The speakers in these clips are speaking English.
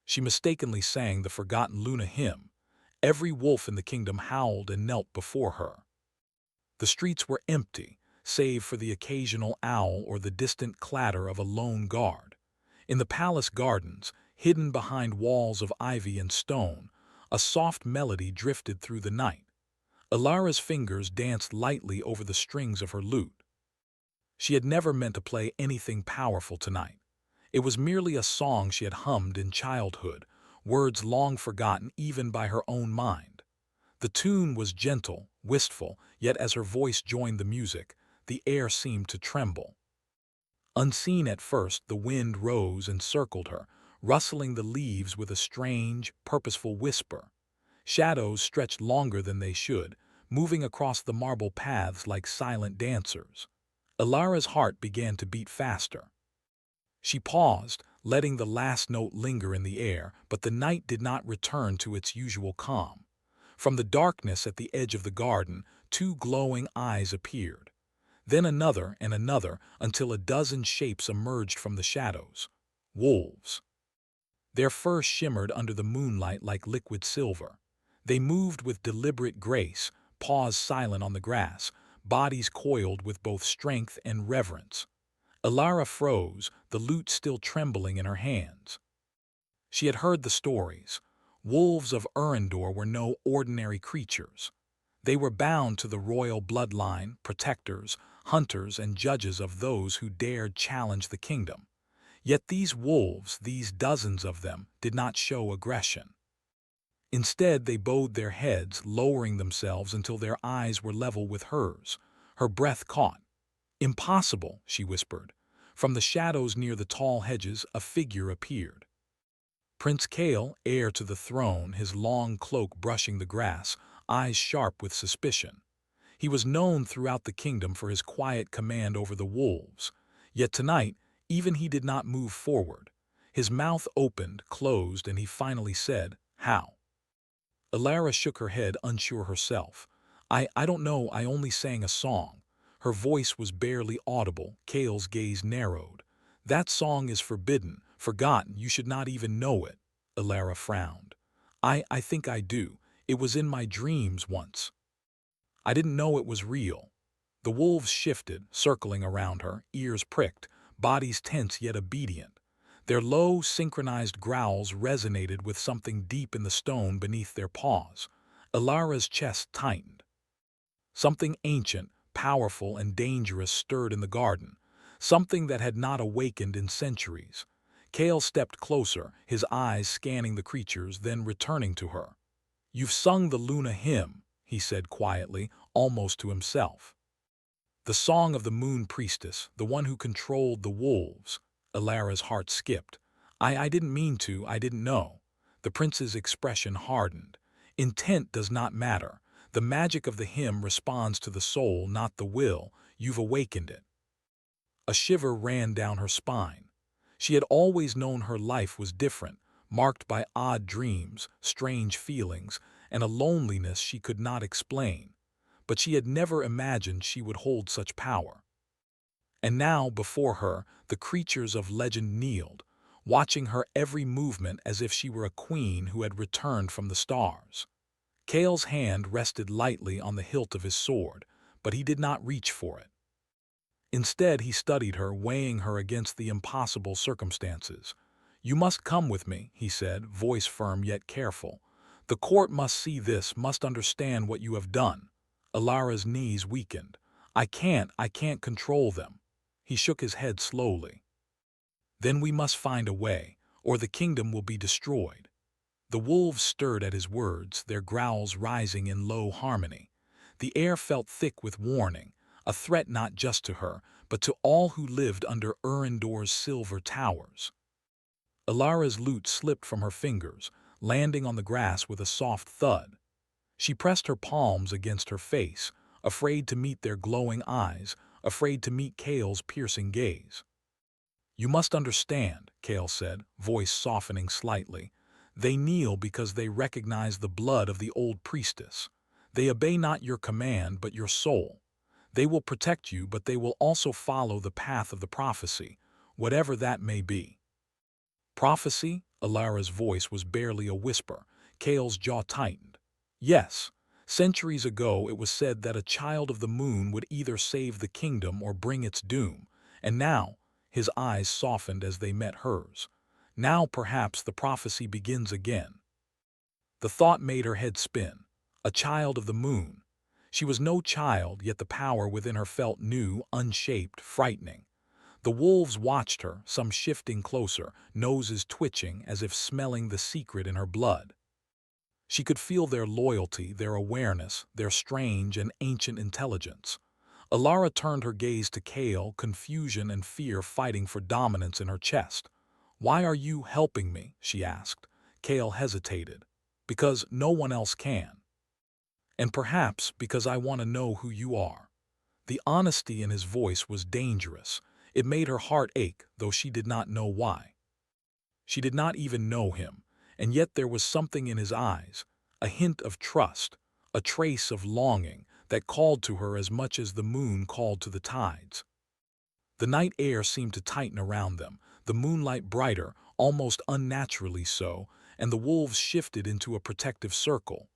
She mistakenly sang the forgotten Luna hymn. Every wolf in the kingdom howled and knelt before her. The streets were empty, save for the occasional owl or the distant clatter of a lone guard. In the palace gardens, hidden behind walls of ivy and stone, a soft melody drifted through the night. Alara's fingers danced lightly over the strings of her lute. She had never meant to play anything powerful tonight. It was merely a song she had hummed in childhood, words long forgotten even by her own mind. The tune was gentle, wistful, yet as her voice joined the music, the air seemed to tremble. Unseen at first, the wind rose and circled her, rustling the leaves with a strange, purposeful whisper. Shadows stretched longer than they should, moving across the marble paths like silent dancers. Alara's heart began to beat faster. She paused, letting the last note linger in the air, but the night did not return to its usual calm. From the darkness at the edge of the garden, two glowing eyes appeared. Then another and another, until a dozen shapes emerged from the shadows. Wolves. Their fur shimmered under the moonlight like liquid silver. They moved with deliberate grace, paws silent on the grass, bodies coiled with both strength and reverence. Alara froze, the lute still trembling in her hands. She had heard the stories. Wolves of Urindor were no ordinary creatures. They were bound to the royal bloodline, protectors, hunters, and judges of those who dared challenge the kingdom. Yet these wolves, these dozens of them, did not show aggression. Instead, they bowed their heads, lowering themselves until their eyes were level with hers. Her breath caught. "Impossible," she whispered. From the shadows near the tall hedges, a figure appeared. Prince Kale, heir to the throne, his long cloak brushing the grass, eyes sharp with suspicion. He was known throughout the kingdom for his quiet command over the wolves. Yet tonight, even he did not move forward. His mouth opened, closed, and he finally said, "How?" Alara shook her head, unsure herself. I don't know, I only sang a song." Her voice was barely audible. Kale's gaze narrowed. "That song is forbidden, forgotten, you should not even know it." Alara frowned. I think I do. It was in my dreams once. I didn't know it was real." The wolves shifted, circling around her, ears pricked, bodies tense yet obedient. Their low, synchronized growls resonated with something deep in the stone beneath their paws. Alara's chest tightened. Something ancient, powerful, and dangerous stirred in the garden, something that had not awakened in centuries. Kale stepped closer, his eyes scanning the creatures, then returning to her. "You've sung the Luna hymn," he said quietly, almost to himself. "The song of the moon priestess, the one who controlled the wolves." Alara's heart skipped. I didn't mean to, I didn't know." The prince's expression hardened. "Intent does not matter. The magic of the hymn responds to the soul, not the will. You've awakened it." A shiver ran down her spine. She had always known her life was different, marked by odd dreams, strange feelings, and a loneliness she could not explain. But she had never imagined she would hold such power. And now, before her, the creatures of legend kneeled, watching her every movement as if she were a queen who had returned from the stars. Kale's hand rested lightly on the hilt of his sword, but he did not reach for it. Instead, he studied her, weighing her against the impossible circumstances. "You must come with me," he said, voice firm yet careful. "The court must see this, must understand what you have done." Alara's knees weakened. I can't control them." He shook his head slowly. "Then we must find a way, or the kingdom will be destroyed." The wolves stirred at his words, their growls rising in low harmony. The air felt thick with warning, a threat not just to her, but to all who lived under Urindor's silver towers. Alara's lute slipped from her fingers, landing on the grass with a soft thud. She pressed her palms against her face, afraid to meet their glowing eyes, afraid to meet Kale's piercing gaze. "You must understand," Kale said, voice softening slightly. "They kneel because they recognize the blood of the old priestess. They obey not your command, but your soul. They will protect you, but they will also follow the path of the prophecy, whatever that may be." "Prophecy?" Alara's voice was barely a whisper. Kale's jaw tightened. Yes, centuries ago it was said that a child of the moon would either save the kingdom or bring its doom, and now, his eyes softened as they met hers. Now perhaps the prophecy begins again. The thought made her head spin. A child of the moon. She was no child, yet the power within her felt new, unshaped, frightening. The wolves watched her, some shifting closer, noses twitching as if smelling the secret in her blood. She could feel their loyalty, their awareness, their strange and ancient intelligence. Alara turned her gaze to Kale, confusion and fear fighting for dominance in her chest. "Why are you helping me?" she asked. Kale hesitated. "Because no one else can. And perhaps because I want to know who you are." The honesty in his voice was dangerous. It made her heart ache, though she did not know why. She did not even know him, and yet there was something in his eyes, a hint of trust, a trace of longing that called to her as much as the moon called to the tides. The night air seemed to tighten around them, the moonlight brighter, almost unnaturally so, and the wolves shifted into a protective circle.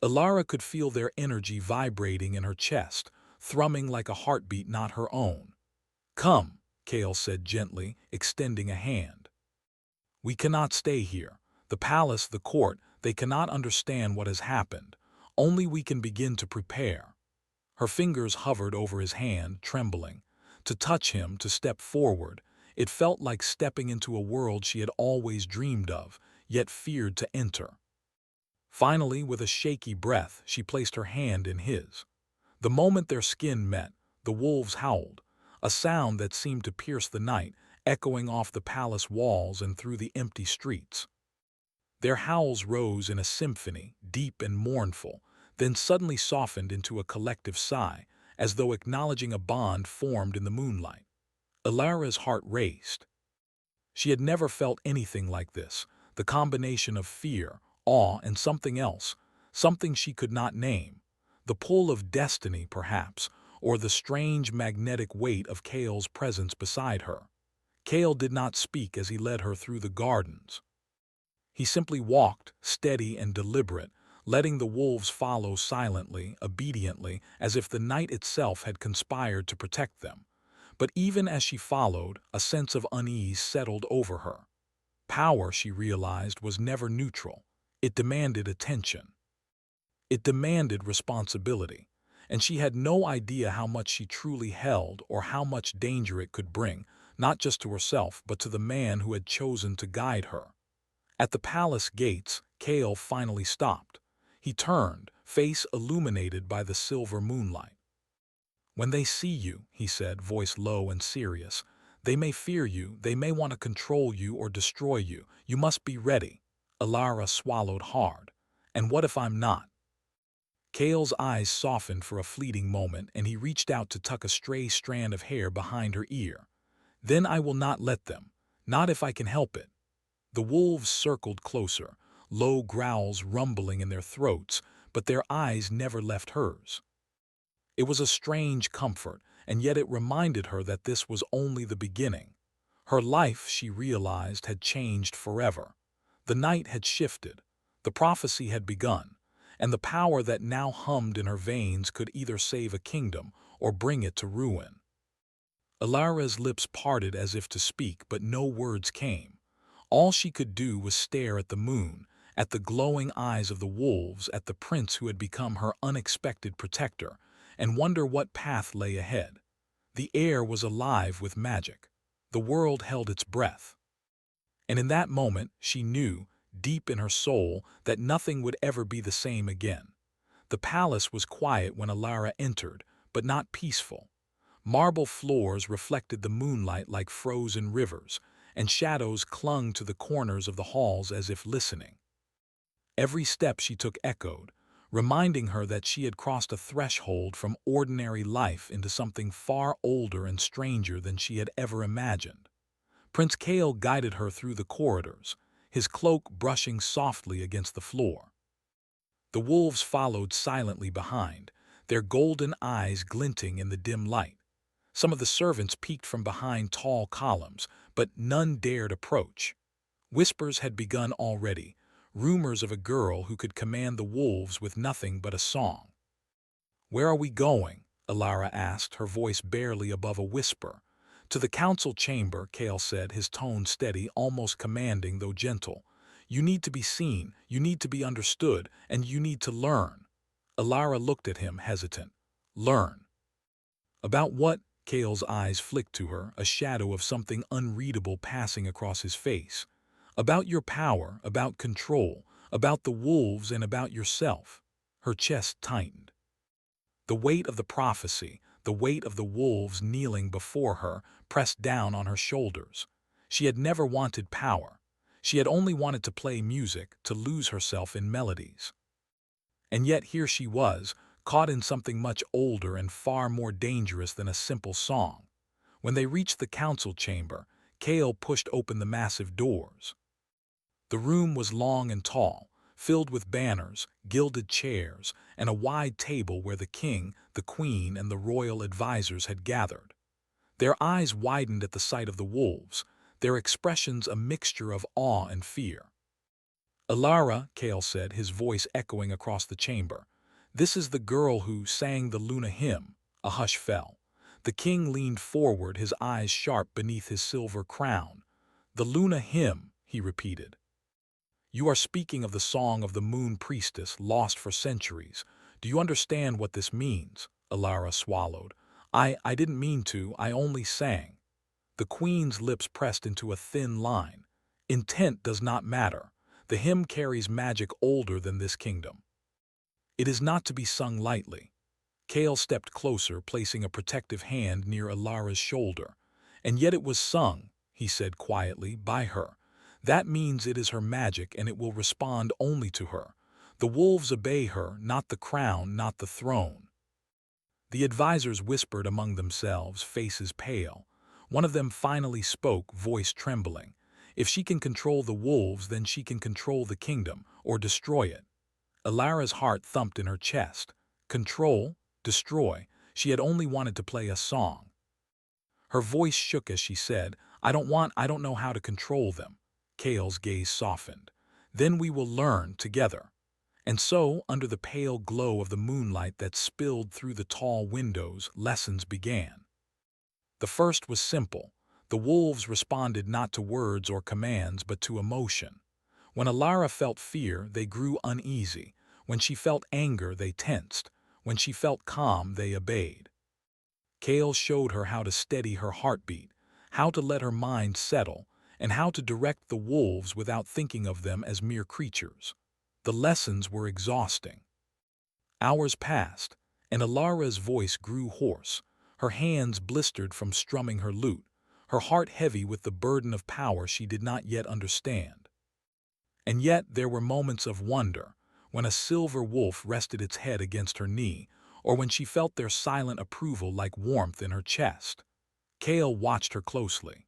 Alara could feel their energy vibrating in her chest, thrumming like a heartbeat not her own. "Come," Kale said gently, extending a hand. "We cannot stay here. The palace, the court, they cannot understand what has happened. Only we can begin to prepare." Her fingers hovered over his hand, trembling. To touch him, to step forward, it felt like stepping into a world she had always dreamed of, yet feared to enter. Finally, with a shaky breath, she placed her hand in his. The moment their skin met, the wolves howled, a sound that seemed to pierce the night, echoing off the palace walls and through the empty streets. Their howls rose in a symphony, deep and mournful, then suddenly softened into a collective sigh, as though acknowledging a bond formed in the moonlight. Alara's heart raced. She had never felt anything like this, the combination of fear, awe, and something else, something she could not name. The pull of destiny, perhaps, or the strange magnetic weight of Kale's presence beside her. Kale did not speak as he led her through the gardens. He simply walked, steady and deliberate, letting the wolves follow silently, obediently, as if the night itself had conspired to protect them. But even as she followed, a sense of unease settled over her. Power, she realized, was never neutral. It demanded attention. It demanded responsibility, and she had no idea how much she truly held or how much danger it could bring, not just to herself but to the man who had chosen to guide her. At the palace gates, Kale finally stopped. He turned, face illuminated by the silver moonlight. "When they see you," he said, voice low and serious, "they may fear you, they may want to control you or destroy you. You must be ready." Alara swallowed hard. "And what if I'm not?" Kale's eyes softened for a fleeting moment, and he reached out to tuck a stray strand of hair behind her ear. "Then I will not let them. Not if I can help it." The wolves circled closer, low growls rumbling in their throats, but their eyes never left hers. It was a strange comfort, and yet it reminded her that this was only the beginning. Her life, she realized, had changed forever. The night had shifted, the prophecy had begun, and the power that now hummed in her veins could either save a kingdom or bring it to ruin. Alara's lips parted as if to speak, but no words came. All she could do was stare at the moon, at the glowing eyes of the wolves, at the prince who had become her unexpected protector, and wonder what path lay ahead. The air was alive with magic. The world held its breath. And in that moment, she knew, deep in her soul, that nothing would ever be the same again. The palace was quiet when Alara entered, but not peaceful. Marble floors reflected the moonlight like frozen rivers, and shadows clung to the corners of the halls as if listening. Every step she took echoed, reminding her that she had crossed a threshold from ordinary life into something far older and stranger than she had ever imagined. Prince Kale guided her through the corridors, his cloak brushing softly against the floor. The wolves followed silently behind, their golden eyes glinting in the dim light. Some of the servants peeked from behind tall columns, but none dared approach. Whispers had begun already, rumors of a girl who could command the wolves with nothing but a song. "Where are we going?" Alara asked, her voice barely above a whisper. "To the council chamber," Kale said, his tone steady, almost commanding though gentle. "You need to be seen, you need to be understood, and you need to learn." Alara looked at him, hesitant. "Learn? About what?" Kale's eyes flicked to her, a shadow of something unreadable passing across his face. "About your power, about control, about the wolves and about yourself." Her chest tightened. The weight of the prophecy, the weight of the wolves kneeling before her, pressed down on her shoulders. She had never wanted power. She had only wanted to play music, to lose herself in melodies. And yet here she was, caught in something much older and far more dangerous than a simple song. When they reached the council chamber, Kale pushed open the massive doors. The room was long and tall, filled with banners, gilded chairs, and a wide table where the king, the queen, and the royal advisors had gathered. Their eyes widened at the sight of the wolves, their expressions a mixture of awe and fear. "Alara," Kale said, his voice echoing across the chamber, "this is the girl who sang the Luna hymn." A hush fell. The king leaned forward, his eyes sharp beneath his silver crown. "The Luna hymn," he repeated. "You are speaking of the song of the moon priestess, lost for centuries. Do you understand what this means?" Alara swallowed. I didn't mean to, I only sang." The queen's lips pressed into a thin line. "Intent does not matter. The hymn carries magic older than this kingdom. It is not to be sung lightly." Kale stepped closer, placing a protective hand near Alara's shoulder. "And yet it was sung," he said quietly, "by her. That means it is her magic and it will respond only to her. The wolves obey her, not the crown, not the throne." The advisors whispered among themselves, faces pale. One of them finally spoke, voice trembling. "If she can control the wolves, then she can control the kingdom, or destroy it." Alara's heart thumped in her chest. Control? Destroy? She had only wanted to play a song. Her voice shook as she said, I don't know how to control them." Kale's gaze softened. "Then we will learn together." And so, under the pale glow of the moonlight that spilled through the tall windows, lessons began. The first was simple. The wolves responded not to words or commands, but to emotion. When Alara felt fear, they grew uneasy. When she felt anger, they tensed. When she felt calm, they obeyed. Kale showed her how to steady her heartbeat, how to let her mind settle, and how to direct the wolves without thinking of them as mere creatures. The lessons were exhausting. Hours passed, and Alara's voice grew hoarse. Her hands blistered from strumming her lute, her heart heavy with the burden of power she did not yet understand. And yet there were moments of wonder, when a silver wolf rested its head against her knee, or when she felt their silent approval like warmth in her chest. Kale watched her closely.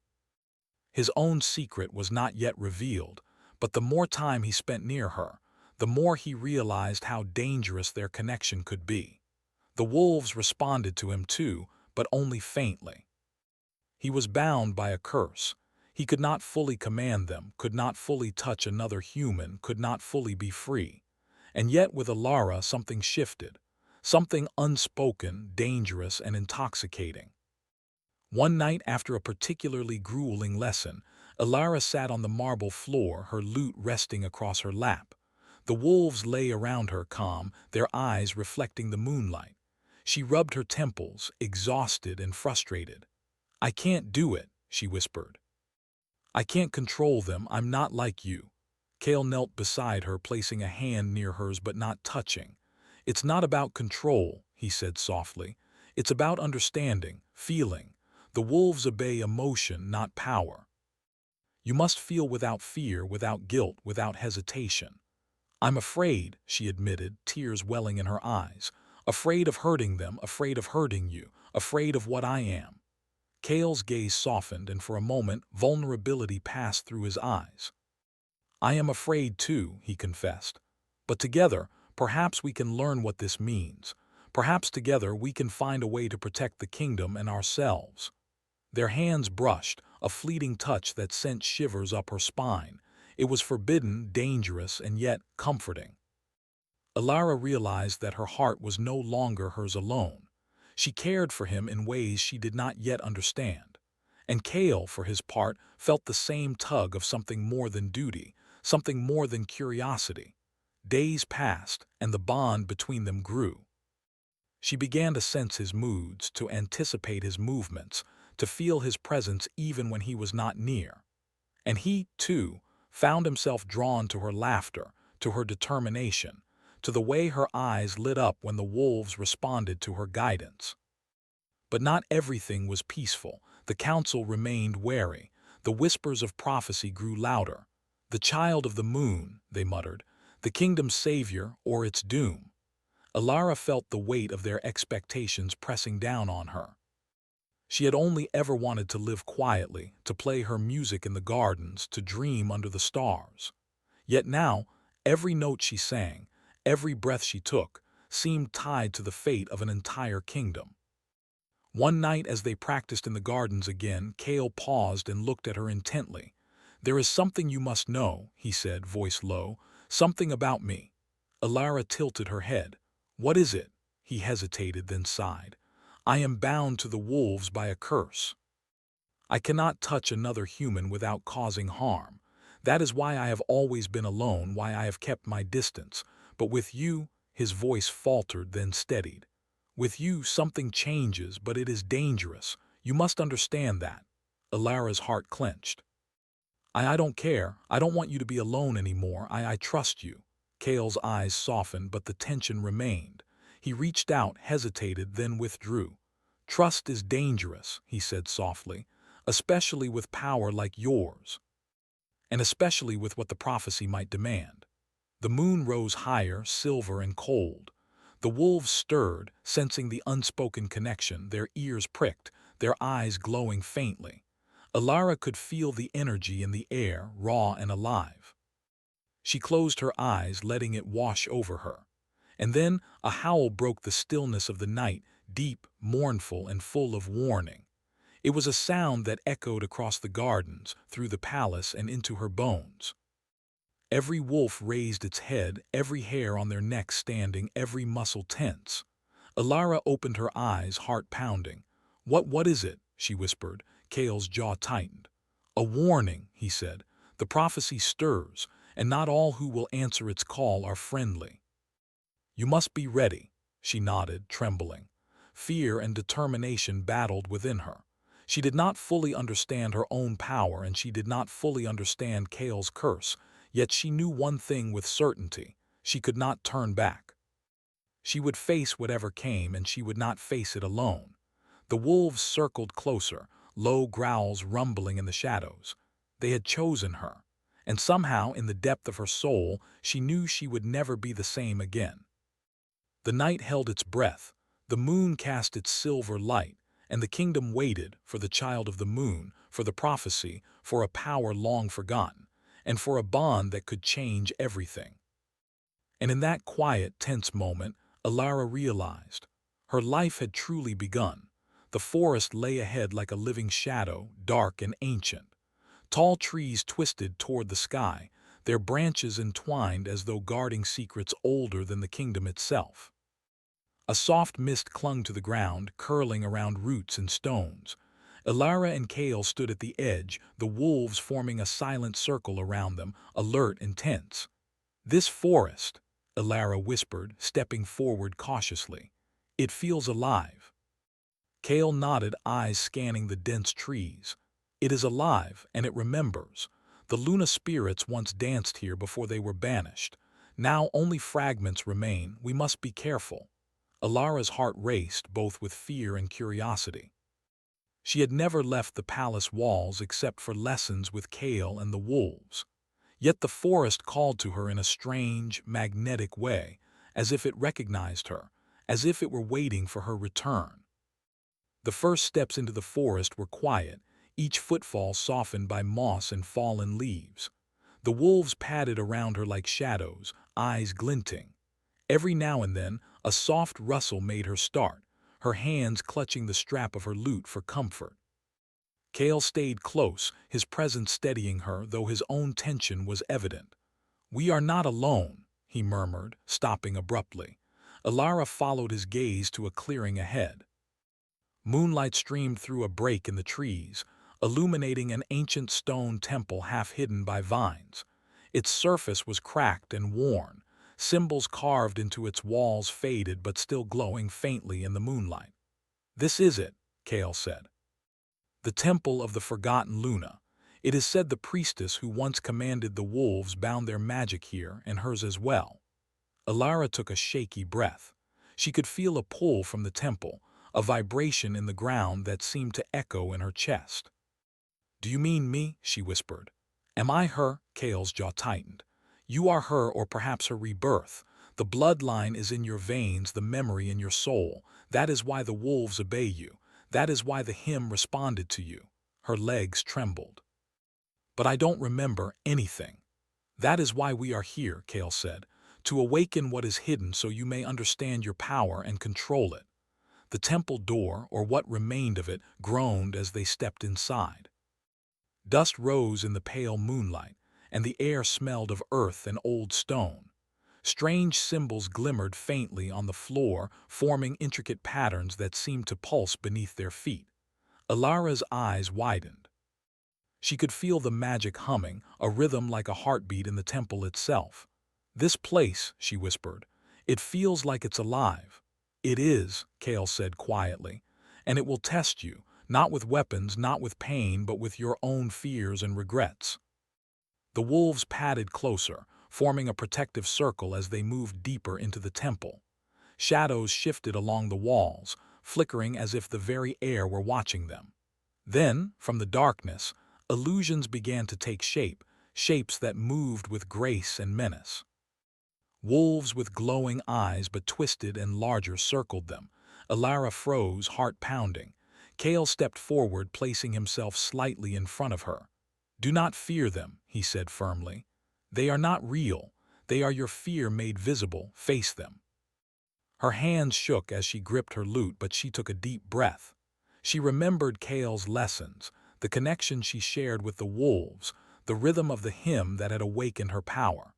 His own secret was not yet revealed, but the more time he spent near her, the more he realized how dangerous their connection could be. The wolves responded to him too, but only faintly. He was bound by a curse. He could not fully command them, could not fully touch another human, could not fully be free. And yet with Alara something shifted, something unspoken, dangerous, and intoxicating. One night after a particularly grueling lesson, Alara sat on the marble floor, her lute resting across her lap. The wolves lay around her calm, their eyes reflecting the moonlight. She rubbed her temples, exhausted and frustrated. "I can't do it," she whispered. "I can't control them, I'm not like you." Kale knelt beside her, placing a hand near hers but not touching. "It's not about control," he said softly. "It's about understanding, feeling. The wolves obey emotion, not power. You must feel without fear, without guilt, without hesitation." "I'm afraid," she admitted, tears welling in her eyes. "Afraid of hurting them, afraid of hurting you, afraid of what I am." Kale's gaze softened, and for a moment vulnerability passed through his eyes. "I am afraid too," he confessed. "But together, perhaps we can learn what this means. Perhaps together we can find a way to protect the kingdom and ourselves." Their hands brushed, a fleeting touch that sent shivers up her spine, It was forbidden, dangerous, and yet comforting. Alara realized that her heart was no longer hers alone. She cared for him in ways she did not yet understand. And Kale, for his part, felt the same tug of something more than duty, something more than curiosity. Days passed, and the bond between them grew. She began to sense his moods, to anticipate his movements, to feel his presence even when he was not near. And he, too, found himself drawn to her laughter, to her determination, to the way her eyes lit up when the wolves responded to her guidance. But not everything was peaceful. The council remained wary. The whispers of prophecy grew louder. "The child of the moon," they muttered, "the kingdom's savior or its doom." Alara felt the weight of their expectations pressing down on her. She had only ever wanted to live quietly, to play her music in the gardens, to dream under the stars. Yet now, every note she sang, every breath she took, seemed tied to the fate of an entire kingdom. One night as they practiced in the gardens again, Kale paused and looked at her intently. "There is something you must know," he said, voice low, "something about me." Alara tilted her head. "What is it?" He hesitated, then sighed. "I am bound to the wolves by a curse. I cannot touch another human without causing harm. That is why I have always been alone, why I have kept my distance. But with you," his voice faltered, then steadied. "With you, something changes, but it is dangerous. You must understand that." Alara's heart clenched. I don't care. I don't want you to be alone anymore. I trust you." Kale's eyes softened, but the tension remained. He reached out, hesitated, then withdrew. "Trust is dangerous," he said softly, "especially with power like yours, and especially with what the prophecy might demand." The moon rose higher, silver and cold. The wolves stirred, sensing the unspoken connection, their ears pricked, their eyes glowing faintly. Alara could feel the energy in the air, raw and alive. She closed her eyes, letting it wash over her. And then a howl broke the stillness of the night, deep, mournful, and full of warning. It was a sound that echoed across the gardens, through the palace, and into her bones. Every wolf raised its head, every hair on their neck standing, every muscle tense. Alara opened her eyes, heart pounding. What is it?" she whispered. Kale's jaw tightened. "A warning," he said. "The prophecy stirs, and not all who will answer its call are friendly. You must be ready." She nodded, trembling. Fear and determination battled within her. She did not fully understand her own power, and she did not fully understand Kale's curse, yet she knew one thing with certainty: she could not turn back. She would face whatever came, and she would not face it alone. The wolves circled closer, low growls rumbling in the shadows. They had chosen her, and somehow, in the depth of her soul, she knew she would never be the same again. The night held its breath, the moon cast its silver light, and the kingdom waited for the child of the moon, for the prophecy, for a power long forgotten, and for a bond that could change everything. And in that quiet, tense moment, Alara realized her life had truly begun. The forest lay ahead like a living shadow, dark and ancient. Tall trees twisted toward the sky, their branches entwined as though guarding secrets older than the kingdom itself. A soft mist clung to the ground, curling around roots and stones. Alara and Kale stood at the edge, the wolves forming a silent circle around them, alert and tense. "This forest," Alara whispered, stepping forward cautiously. "It feels alive." Kale nodded, eyes scanning the dense trees. "It is alive, and it remembers. The Luna spirits once danced here before they were banished. Now only fragments remain. We must be careful." Alara's heart raced, both with fear and curiosity. She had never left the palace walls except for lessons with Kale and the wolves. Yet the forest called to her in a strange, magnetic way, as if it recognized her, as if it were waiting for her return. The first steps into the forest were quiet, each footfall softened by moss and fallen leaves. The wolves padded around her like shadows, eyes glinting. Every now and then, a soft rustle made her start, her hands clutching the strap of her lute for comfort. Kale stayed close, his presence steadying her, though his own tension was evident. "We are not alone," he murmured, stopping abruptly. Alara followed his gaze to a clearing ahead. Moonlight streamed through a break in the trees, illuminating an ancient stone temple half hidden by vines. Its surface was cracked and worn, symbols carved into its walls faded but still glowing faintly in the moonlight. "This is it," Kale said. "The temple of the forgotten Luna. It is said the priestess who once commanded the wolves bound their magic here, and hers as well." Alara took a shaky breath. She could feel a pull from the temple, a vibration in the ground that seemed to echo in her chest. "Do you mean me?" she whispered. "Am I her?" Kale's jaw tightened. "You are her, or perhaps her rebirth. The bloodline is in your veins, the memory in your soul. That is why the wolves obey you. That is why the hymn responded to you." Her legs trembled. "But I don't remember anything." "That is why we are here," Kale said, "to awaken what is hidden so you may understand your power and control it." The temple door, or what remained of it, groaned as they stepped inside. Dust rose in the pale moonlight, and the air smelled of earth and old stone. Strange symbols glimmered faintly on the floor, forming intricate patterns that seemed to pulse beneath their feet. Alara's eyes widened. She could feel the magic humming, a rhythm like a heartbeat in the temple itself. "This place," she whispered, "it feels like it's alive." "It is," Kale said quietly, "and it will test you, not with weapons, not with pain, but with your own fears and regrets." The wolves padded closer, forming a protective circle as they moved deeper into the temple. Shadows shifted along the walls, flickering as if the very air were watching them. Then, from the darkness, illusions began to take shape, shapes that moved with grace and menace. Wolves with glowing eyes but twisted and larger circled them. Alara froze, heart pounding. Kale stepped forward, placing himself slightly in front of her. "Do not fear them," he said firmly. "They are not real. They are your fear made visible. Face them." Her hands shook as she gripped her lute, but she took a deep breath. She remembered Kale's lessons, the connection she shared with the wolves, the rhythm of the hymn that had awakened her power.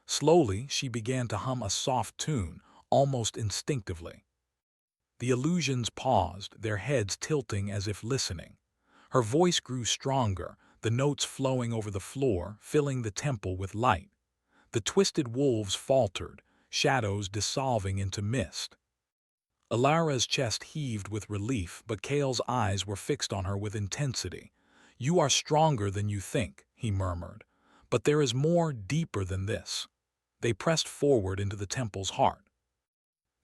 Slowly, she began to hum a soft tune, almost instinctively. The illusions paused, their heads tilting as if listening. Her voice grew stronger, the notes flowing over the floor, filling the temple with light. The twisted wolves faltered, shadows dissolving into mist. Alara's chest heaved with relief, but Kale's eyes were fixed on her with intensity. "You are stronger than you think," he murmured. "But there is more, deeper than this." They pressed forward into the temple's heart.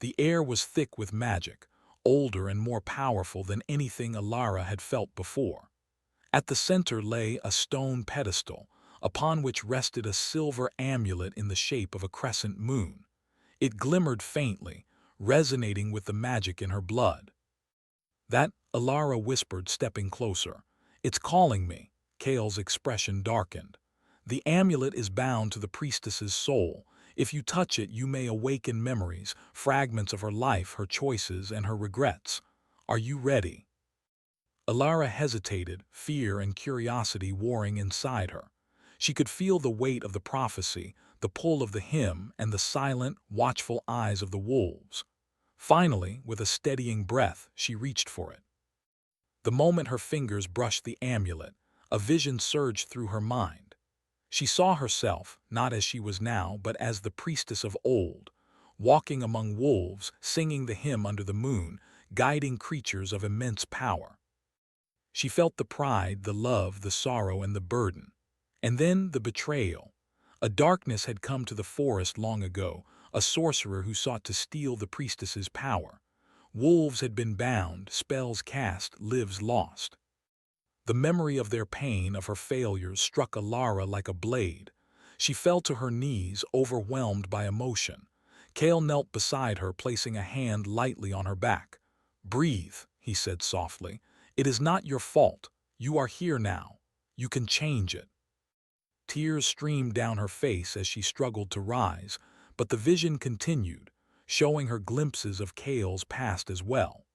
The air was thick with magic, older and more powerful than anything Alara had felt before. At the center lay a stone pedestal, upon which rested a silver amulet in the shape of a crescent moon. It glimmered faintly, resonating with the magic in her blood. "That," Alara whispered, stepping closer. "It's calling me." Kale's expression darkened. "The amulet is bound to the priestess's soul. If you touch it, you may awaken memories, fragments of her life, her choices, and her regrets. Are you ready?" Alara hesitated, fear and curiosity warring inside her. She could feel the weight of the prophecy, the pull of the hymn, and the silent, watchful eyes of the wolves. Finally, with a steadying breath, she reached for it. The moment her fingers brushed the amulet, a vision surged through her mind. She saw herself, not as she was now, but as the priestess of old, walking among wolves, singing the hymn under the moon, guiding creatures of immense power. She felt the pride, the love, the sorrow, and the burden. And then the betrayal. A darkness had come to the forest long ago, a sorcerer who sought to steal the priestess's power. Wolves had been bound, spells cast, lives lost. The memory of their pain, of her failures, struck Alara like a blade. She fell to her knees, overwhelmed by emotion. Kale knelt beside her, placing a hand lightly on her back. "Breathe," he said softly. "It is not your fault. You are here now. You can change it." Tears streamed down her face as she struggled to rise, but the vision continued, showing her glimpses of Kale's past as well.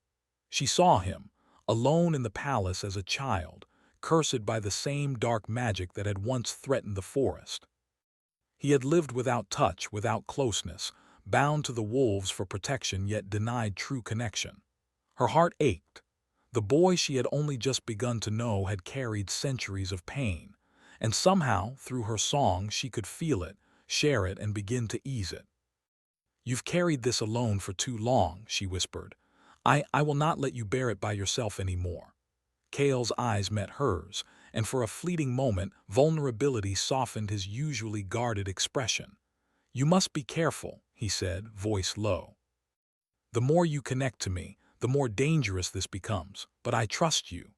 She saw him, alone in the palace as a child, cursed by the same dark magic that had once threatened the forest. He had lived without touch, without closeness, bound to the wolves for protection yet denied true connection. Her heart ached. The boy she had only just begun to know had carried centuries of pain, and somehow, through her song, she could feel it, share it, and begin to ease it. "You've carried this alone for too long," she whispered. I will not let you bear it by yourself anymore." Kale's eyes met hers, and for a fleeting moment, vulnerability softened his usually guarded expression. "You must be careful," he said, voice low. "The more you connect to me, the more dangerous this becomes, but I trust you."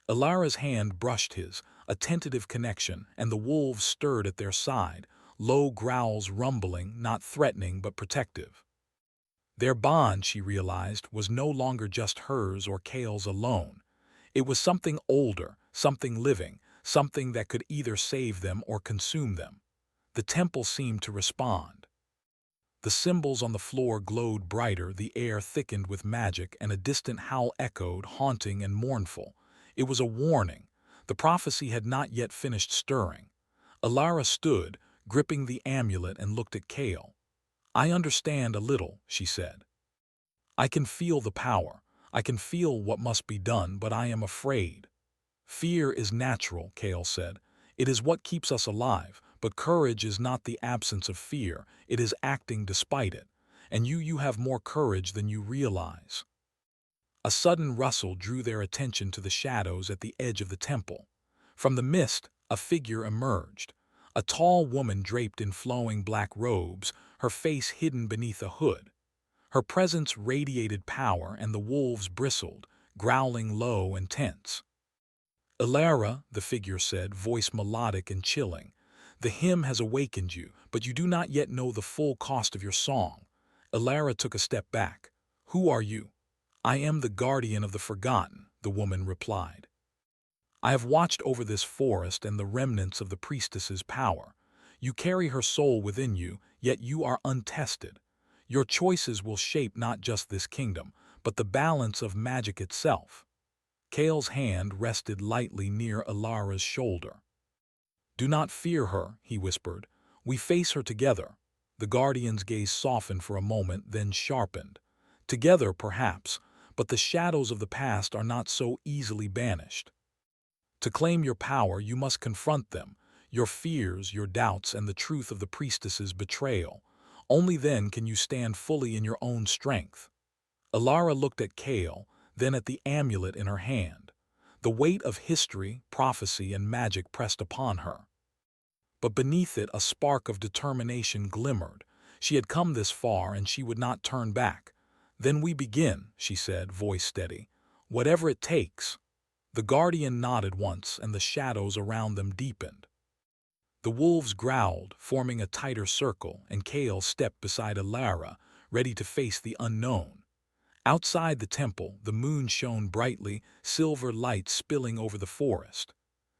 Ilara's hand brushed his, a tentative connection, and the wolves stirred at their side, low growls rumbling, not threatening but protective. Their bond, she realized, was no longer just hers or Kale's alone. It was something older, something living, something that could either save them or consume them. The temple seemed to respond. The symbols on the floor glowed brighter, the air thickened with magic, and a distant howl echoed, haunting and mournful. It was a warning. The prophecy had not yet finished stirring. Ilara stood, gripping the amulet, and looked at Kale. "I understand a little," she said. "I can feel the power. I can feel what must be done, but I am afraid." "Fear is natural," Kale said. "It is what keeps us alive, but courage is not the absence of fear, it is acting despite it. And you have more courage than you realize." A sudden rustle drew their attention to the shadows at the edge of the temple. From the mist, a figure emerged. A tall woman draped in flowing black robes, her face hidden beneath a hood. Her presence radiated power, and the wolves bristled, growling low and tense. "Ilara," the figure said, voice melodic and chilling, "the hymn has awakened you, but you do not yet know the full cost of your song." Ilara took a step back. "Who are you?" "I am the guardian of the forgotten," the woman replied. "I have watched over this forest and the remnants of the priestess's power. You carry her soul within you, yet you are untested. Your choices will shape not just this kingdom, but the balance of magic itself." Kale's hand rested lightly near Ilara's shoulder. "Do not fear her," he whispered. "We face her together." The guardian's gaze softened for a moment, then sharpened. "Together, perhaps, but the shadows of the past are not so easily banished. To claim your power, you must confront them, your fears, your doubts, and the truth of the priestess's betrayal. Only then can you stand fully in your own strength." Ilara looked at Kale, then at the amulet in her hand. The weight of history, prophecy, and magic pressed upon her. But beneath it a spark of determination glimmered. She had come this far, and she would not turn back. "Then we begin," she said, voice steady. "Whatever it takes." The guardian nodded once, and the shadows around them deepened. The wolves growled, forming a tighter circle, and Kale stepped beside Ilara, ready to face the unknown. Outside the temple, the moon shone brightly, silver light spilling over the forest.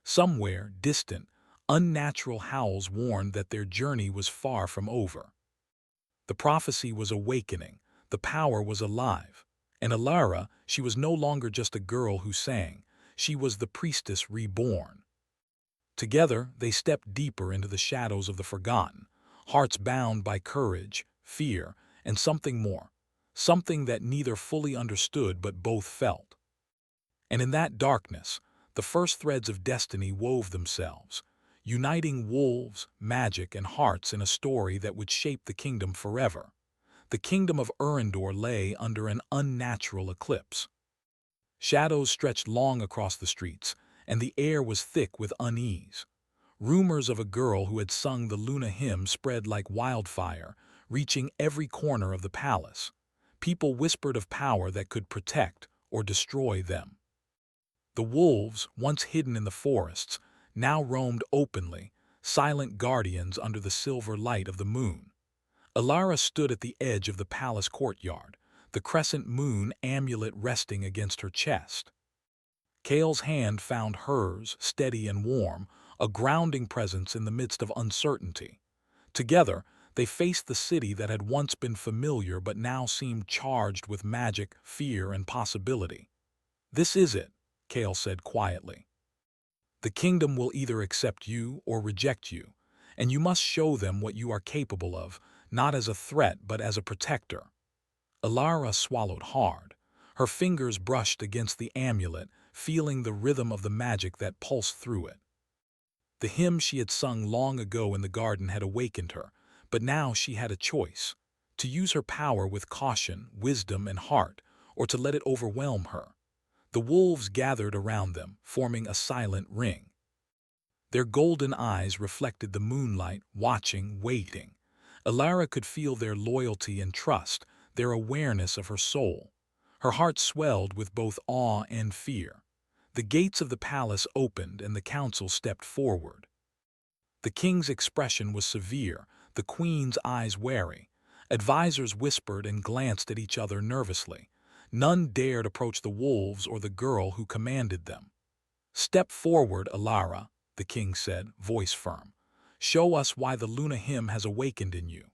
Somewhere, distant, unnatural howls warned that their journey was far from over. The prophecy was awakening, the power was alive, and Ilara, she was no longer just a girl who sang, she was the priestess reborn. Together, they stepped deeper into the shadows of the forgotten, hearts bound by courage, fear, and something more, something that neither fully understood but both felt. And in that darkness, the first threads of destiny wove themselves, uniting wolves, magic, and hearts in a story that would shape the kingdom forever. The kingdom of Urendor lay under an unnatural eclipse. Shadows stretched long across the streets, and the air was thick with unease. Rumors of a girl who had sung the Luna hymn spread like wildfire, reaching every corner of the palace. People whispered of power that could protect or destroy them. The wolves, once hidden in the forests, now roamed openly, silent guardians under the silver light of the moon. Ilara stood at the edge of the palace courtyard, the crescent moon amulet resting against her chest. Kale's hand found hers, steady and warm, a grounding presence in the midst of uncertainty. Together, they faced the city that had once been familiar but now seemed charged with magic, fear, and possibility. "This is it," Kale said quietly. The kingdom will either accept you or reject you, and you must show them what you are capable of, not as a threat but as a protector. Alara swallowed hard. Her fingers brushed against the amulet, feeling the rhythm of the magic that pulsed through it. The hymn she had sung long ago in the garden had awakened her, but now she had a choice: to use her power with caution, wisdom, and heart, or to let it overwhelm her. The wolves gathered around them, forming a silent ring. Their golden eyes reflected the moonlight, watching, waiting. Alara could feel their loyalty and trust, their awareness of her soul. Her heart swelled with both awe and fear. The gates of the palace opened and the council stepped forward. The king's expression was severe, the queen's eyes wary. Advisors whispered and glanced at each other nervously. None dared approach the wolves or the girl who commanded them. "Step forward, Alara," the king said, voice firm. "Show us why the Luna hymn has awakened in you.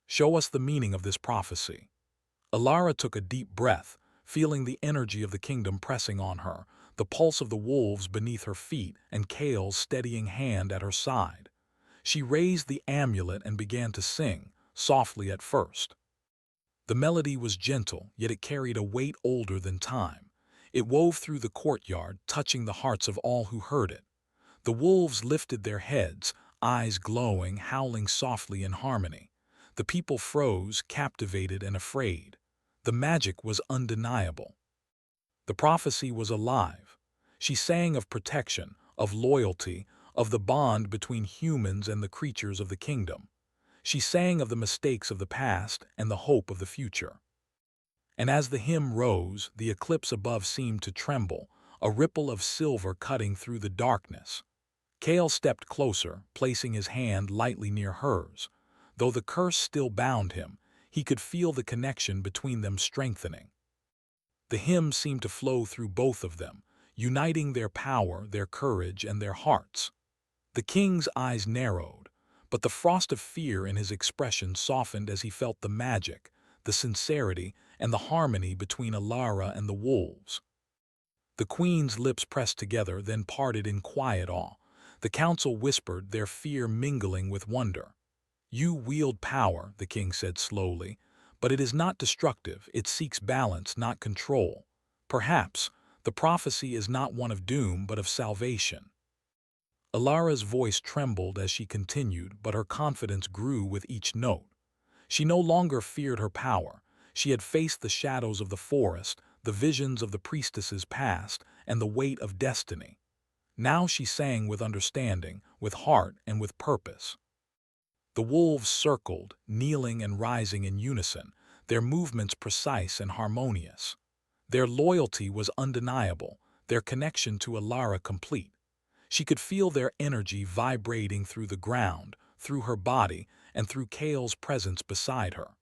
Show us the meaning of this prophecy." Alara took a deep breath, feeling the energy of the kingdom pressing on her, the pulse of the wolves beneath her feet and Kale's steadying hand at her side. She raised the amulet and began to sing, softly at first. The melody was gentle, yet it carried a weight older than time. It wove through the courtyard, touching the hearts of all who heard it. The wolves lifted their heads, eyes glowing, howling softly in harmony. The people froze, captivated and afraid. The magic was undeniable. The prophecy was alive. She sang of protection, of loyalty, of the bond between humans and the creatures of the kingdom. She sang of the mistakes of the past and the hope of the future. And as the hymn rose, the eclipse above seemed to tremble, a ripple of silver cutting through the darkness. Kale stepped closer, placing his hand lightly near hers. Though the curse still bound him, he could feel the connection between them strengthening. The hymn seemed to flow through both of them, uniting their power, their courage, and their hearts. The king's eyes narrowed, but the frost of fear in his expression softened as he felt the magic, the sincerity, and the harmony between Alara and the wolves. The queen's lips pressed together, then parted in quiet awe. The council whispered, their fear mingling with wonder. "You wield power," the king said slowly, "but it is not destructive, it seeks balance, not control. Perhaps the prophecy is not one of doom, but of salvation." Alara's voice trembled as she continued, but her confidence grew with each note. She no longer feared her power. She had faced the shadows of the forest, the visions of the priestess's past, and the weight of destiny. Now she sang with understanding, with heart, and with purpose. The wolves circled, kneeling and rising in unison, their movements precise and harmonious. Their loyalty was undeniable, their connection to Alara complete. She could feel their energy vibrating through the ground, through her body, and through Kale's presence beside her.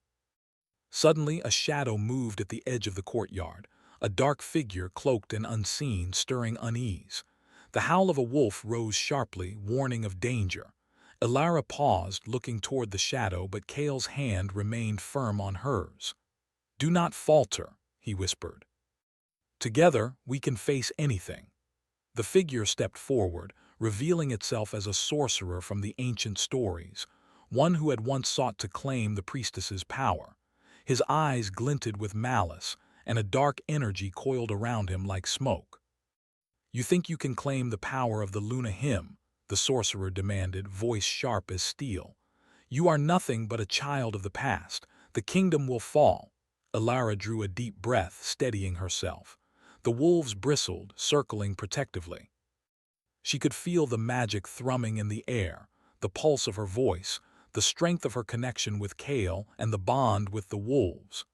Suddenly, a shadow moved at the edge of the courtyard, a dark figure cloaked and unseen, stirring unease. The howl of a wolf rose sharply, warning of danger. Alara paused, looking toward the shadow, but Kale's hand remained firm on hers. "Do not falter," he whispered. "Together, we can face anything." The figure stepped forward, revealing itself as a sorcerer from the ancient stories, one who had once sought to claim the priestess's power. His eyes glinted with malice, and a dark energy coiled around him like smoke. "You think you can claim the power of the Luna hymn?" the sorcerer demanded, voice sharp as steel. "You are nothing but a child of the past. The kingdom will fall." Alara drew a deep breath, steadying herself. The wolves bristled, circling protectively. She could feel the magic thrumming in the air, the pulse of her voice, the strength of her connection with Kale, and the bond with the wolves.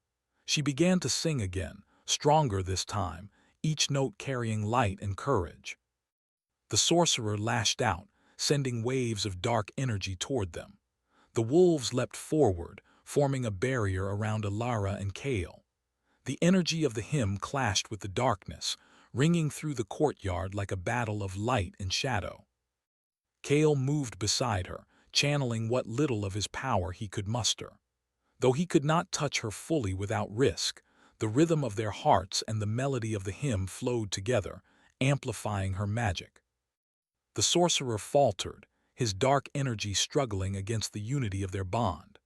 She began to sing again, stronger this time, each note carrying light and courage. The sorcerer lashed out, sending waves of dark energy toward them. The wolves leapt forward, forming a barrier around Alara and Kale. The energy of the hymn clashed with the darkness, ringing through the courtyard like a battle of light and shadow. Kale moved beside her, channeling what little of his power he could muster. Though he could not touch her fully without risk, the rhythm of their hearts and the melody of the hymn flowed together, amplifying her magic. The sorcerer faltered, his dark energy struggling against the unity of their bond.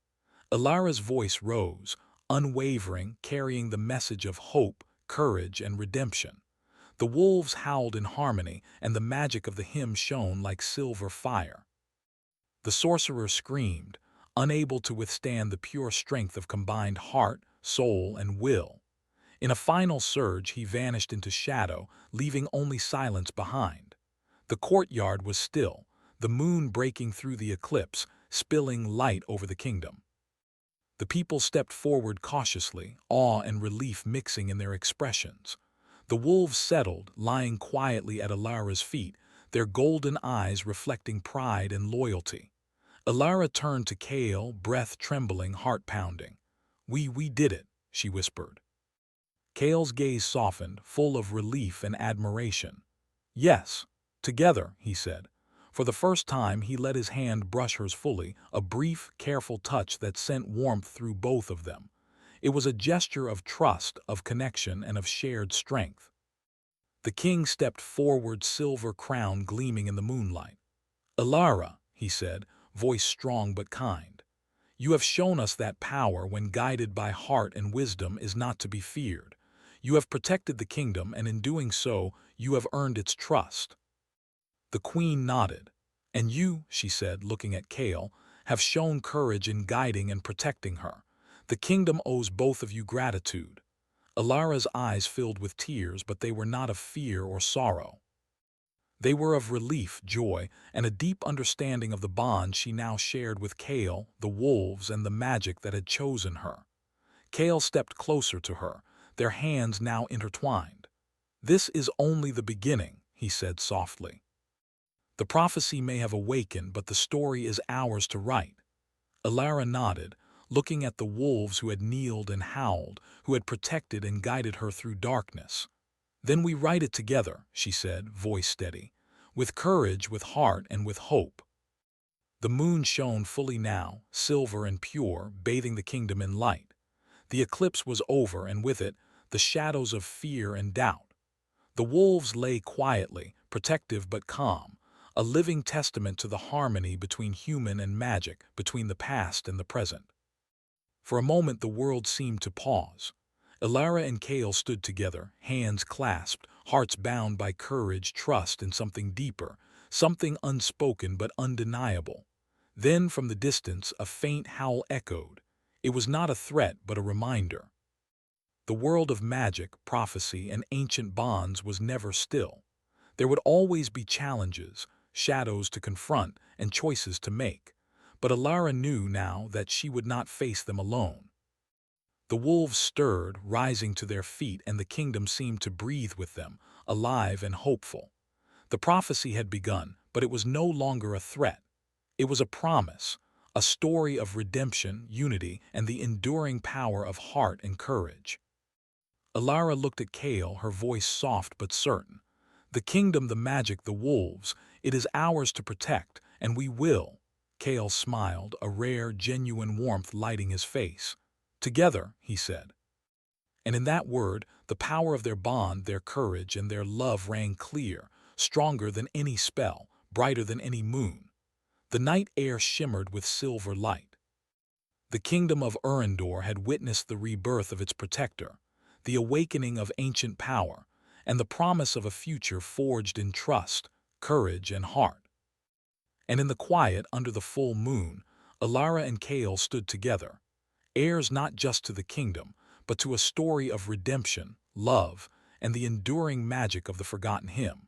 Ilara's voice rose, unwavering, carrying the message of hope, courage, and redemption. The wolves howled in harmony, and the magic of the hymn shone like silver fire. The sorcerer screamed, unable to withstand the pure strength of combined heart, soul, and will. In a final surge, he vanished into shadow, leaving only silence behind. The courtyard was still, the moon breaking through the eclipse, spilling light over the kingdom. The people stepped forward cautiously, awe and relief mixing in their expressions. The wolves settled, lying quietly at Ilara's feet, their golden eyes reflecting pride and loyalty. Ilara turned to Kale, breath trembling, heart pounding. We did it," she whispered. Kale's gaze softened, full of relief and admiration. "Yes, together," he said. For the first time, he let his hand brush hers fully, a brief, careful touch that sent warmth through both of them. It was a gesture of trust, of connection, and of shared strength. The king stepped forward, silver crown gleaming in the moonlight. "Ilara," he said, voice strong but kind, "you have shown us that power, when guided by heart and wisdom, is not to be feared. You have protected the kingdom, and in doing so, you have earned its trust." The queen nodded. "And you," she said, looking at Kale, "have shown courage in guiding and protecting her. The kingdom owes both of you gratitude." Ilara's eyes filled with tears, but they were not of fear or sorrow. They were of relief, joy, and a deep understanding of the bond she now shared with Kale, the wolves, and the magic that had chosen her. Kale stepped closer to her, their hands now intertwined. "This is only the beginning," he said softly. "The prophecy may have awakened, but the story is ours to write." Ilara nodded, looking at the wolves who had kneeled and howled, who had protected and guided her through darkness. "Then we write it together," she said, voice steady, "with courage, with heart, and with hope." The moon shone fully now, silver and pure, bathing the kingdom in light. The eclipse was over, and with it, the shadows of fear and doubt. The wolves lay quietly, protective but calm, a living testament to the harmony between human and magic, between the past and the present. For a moment the world seemed to pause. Ilara and Kale stood together, hands clasped, hearts bound by courage, trust, and something deeper, something unspoken but undeniable. Then, from the distance, a faint howl echoed. It was not a threat, but a reminder. The world of magic, prophecy, and ancient bonds was never still. There would always be challenges, shadows to confront, and choices to make. But Ilara knew now that she would not face them alone. The wolves stirred, rising to their feet, and the kingdom seemed to breathe with them, alive and hopeful. The prophecy had begun, but it was no longer a threat. It was a promise, a story of redemption, unity, and the enduring power of heart and courage. Ilara looked at Kale, her voice soft but certain. "The kingdom, the magic, the wolves, it is ours to protect, and we will." Kale smiled, a rare, genuine warmth lighting his face. "Together," he said. And in that word, the power of their bond, their courage, and their love rang clear, stronger than any spell, brighter than any moon. The night air shimmered with silver light. The kingdom of Urendor had witnessed the rebirth of its protector, the awakening of ancient power, and the promise of a future forged in trust, courage, and heart. And in the quiet, under the full moon, Ilara and Kale stood together, heirs not just to the kingdom, but to a story of redemption, love, and the enduring magic of the forgotten hymn.